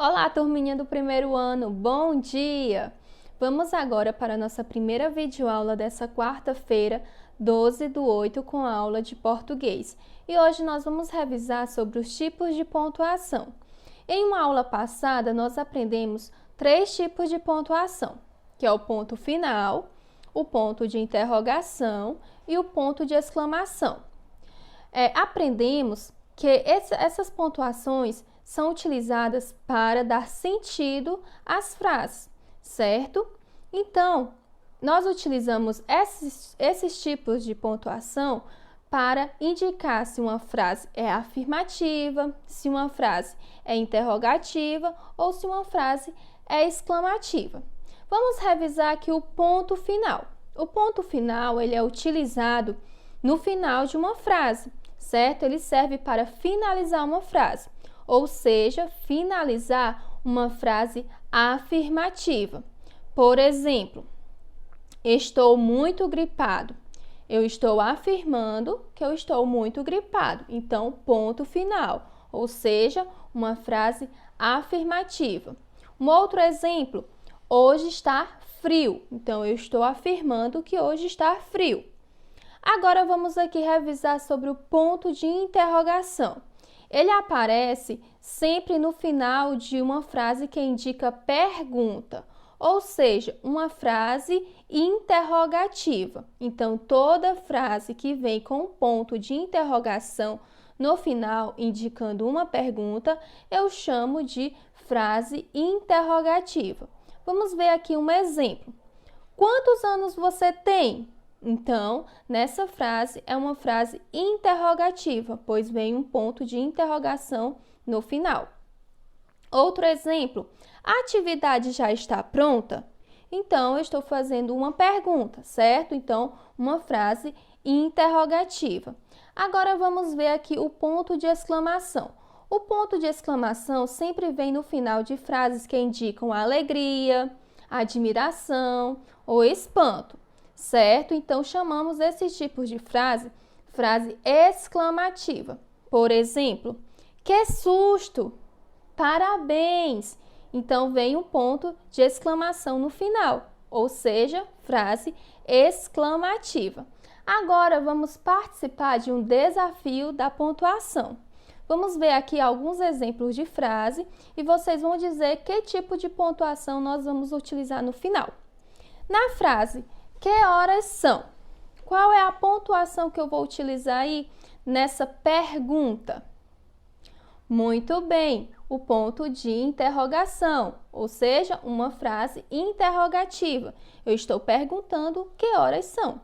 Olá, turminha do primeiro ano, bom dia! Vamos agora para a nossa primeira videoaula dessa quarta-feira, 12/8, com a aula de português. E hoje nós vamos revisar sobre os tipos de pontuação. Em uma aula passada, nós aprendemos 3 tipos de pontuação, que é o ponto final, o ponto de interrogação e o ponto de exclamação. Aprendemos que essas pontuações são utilizadas para dar sentido às frases, certo? Então, nós utilizamos esses tipos de pontuação para indicar se uma frase é afirmativa, se uma frase é interrogativa ou se uma frase é exclamativa. Vamos revisar aqui o ponto final. O ponto final ele é utilizado no final de uma frase, certo? Ele serve para finalizar uma frase, ou seja, finalizar uma frase afirmativa. Por exemplo, estou muito gripado. Eu estou afirmando que eu estou muito gripado. Então, ponto final, ou seja, uma frase afirmativa. Um outro exemplo, hoje está frio. Então, eu estou afirmando que hoje está frio. Agora vamos aqui revisar sobre o ponto de interrogação. Ele aparece sempre no final de uma frase que indica pergunta, ou seja, uma frase interrogativa. Então, toda frase que vem com um ponto de interrogação no final, indicando uma pergunta, eu chamo de frase interrogativa. Vamos ver aqui um exemplo. Quantos anos você tem? Então, nessa frase é uma frase interrogativa, pois vem um ponto de interrogação no final. Outro exemplo, a atividade já está pronta? Então, eu estou fazendo uma pergunta, certo? Então, uma frase interrogativa. Agora, vamos ver aqui o ponto de exclamação. O ponto de exclamação sempre vem no final de frases que indicam alegria, admiração ou espanto, certo? Então, chamamos esses tipos de frase exclamativa. Por exemplo, que susto! Parabéns! Então, vem um ponto de exclamação no final, ou seja, frase exclamativa. Agora, vamos participar de um desafio da pontuação. Vamos ver aqui alguns exemplos de frase e vocês vão dizer que tipo de pontuação nós vamos utilizar no final. Na frase, que horas são? Qual é a pontuação que eu vou utilizar aí nessa pergunta? Muito bem, o ponto de interrogação, ou seja, uma frase interrogativa. Eu estou perguntando que horas são.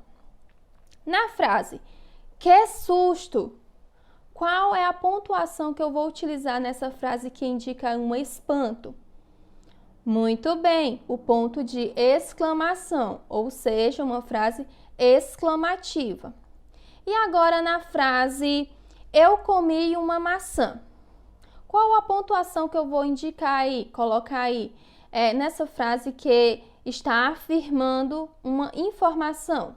Na frase, que susto! Qual é a pontuação que eu vou utilizar nessa frase que indica um espanto? Muito bem, o ponto de exclamação, ou seja, uma frase exclamativa. E agora na frase, eu comi uma maçã. Qual a pontuação que eu vou indicar aí, colocar aí, nessa frase que está afirmando uma informação?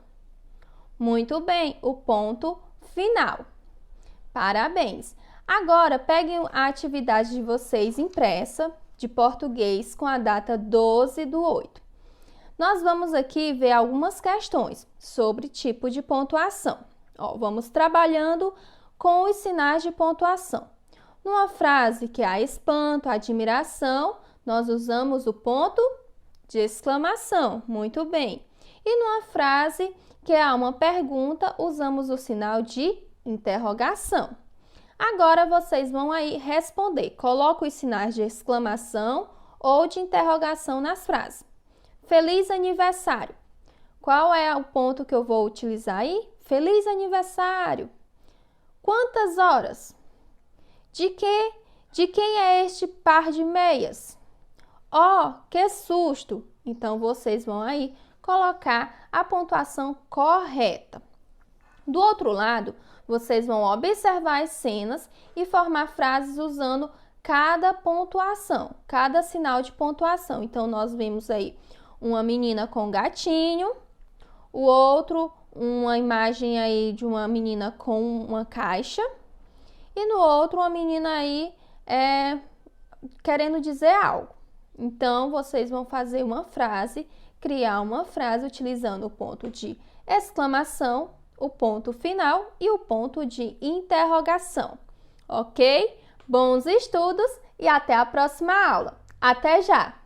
Muito bem, o ponto final. Parabéns! Agora, peguem a atividade de vocês impressa de português com a data 12/8. Nós vamos aqui ver algumas questões sobre tipo de pontuação. Vamos trabalhando com os sinais de pontuação. Numa frase que há espanto, admiração, nós usamos o ponto de exclamação. Muito bem. E numa frase que há uma pergunta, usamos o sinal de interrogação. Agora vocês vão aí responder. Coloca os sinais de exclamação ou de interrogação nas frases. Feliz aniversário. Qual é o ponto que eu vou utilizar aí? Feliz aniversário. Quantas horas? De quem é este par de meias? Oh, que susto! Então vocês vão aí colocar a pontuação correta. Do outro lado, vocês vão observar as cenas e formar frases usando cada pontuação, cada sinal de pontuação. Então, nós vimos aí uma menina com gatinho, o outro, uma imagem aí de uma menina com uma caixa, e no outro, uma menina aí querendo dizer algo. Então, vocês vão fazer uma frase, criar uma frase utilizando o ponto de exclamação, o ponto final e o ponto de interrogação. Ok? Bons estudos e até a próxima aula. Até já!